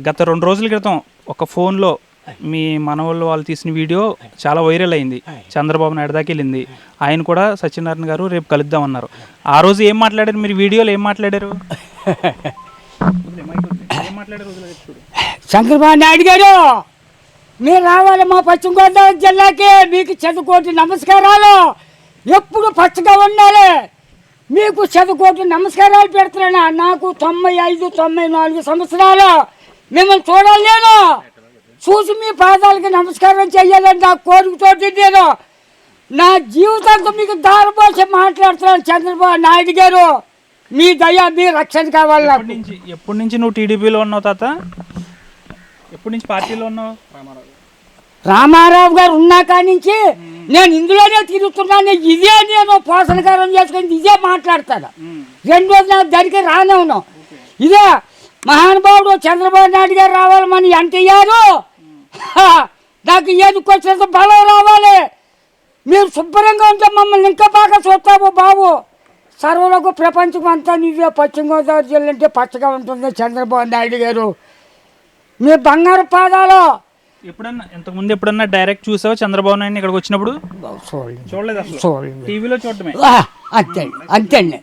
గత 2 రోజుల క్రితం ఒక ఫోన్లో మీ మనవాళ్ళు వాళ్ళు తీసిన వీడియో చాలా వైరల్ అయింది. చంద్రబాబు నాయుడు దాకా వెళ్ళింది. ఆయన కూడా సత్యనారాయణ గారు రేపు కలుద్దామన్నారు. ఆ రోజు ఏం మాట్లాడారు మీరు? వీడియోలో ఏం మాట్లాడారు? చంద్రబాబు నాయుడు గారు మీరు రావాలి మా పశ్చిమ గోదావరి జిల్లాకి. మీకు చదువుకోటి నమస్కారాలు. ఎప్పుడు పచ్చగా ఉండాలి. మీకు చదువుకోటి నమస్కారాలు పెడుతున్నా. నాకు 95, 94 సంవత్సరాలు. మిమ్మల్ని చూడాలి. నేను చూసి మీ పాదాలకి నమస్కారం చెయ్యాలని నా కోరికతోటి నేను నా జీవితాంతం మీకు దారిపోసి మాట్లాడుతున్నాను. చంద్రబాబు నాయుడు గారు మీ దయ, మీ రక్షణ కావాలి. ఎప్పటి నుంచి నువ్వు టీడీపీలో ఉన్నావు తాత? ఎప్పటి నుంచి పార్టీలో ఉన్నావు? రామారావు గారు ఉన్నా కాడి నుంచి నేను ఇందులోనే తిరుగుతున్నాను. ఇదే నేను పోషణకారం చేసుకుని ఇదే మాట్లాడతాను. 2 రోజులు నాకు దానికి రానే ఉన్నాం. ఇదే మహానుభావుడు చంద్రబాబు నాయుడు గారు రావాలి. మన ఎన్టీఆర్ నాకు ఏదుకొచ్చినంత బలం రావాలి. మీరు శుభ్రంగా ఉంటే మమ్మల్ని ఇంకా బాగా చూస్తాము బాబు. సర్వలకు ప్రపంచం అంతా నువ్వే. పశ్చిమ గోదావరి జిల్లా అంటే పచ్చగా ఉంటుంది చంద్రబాబు నాయుడు గారు. మీ బంగారు పాదాలు. ఎప్పుడన్నా ఇంతకుముందు ఎప్పుడన్నా డైరెక్ట్ చూసావా చంద్రబాబు నాయుడు ఇక్కడికి వచ్చినప్పుడు? చూడలేదు. చూడలేదు అసలు. టీవీలో చూడటమే. అంతే అండి.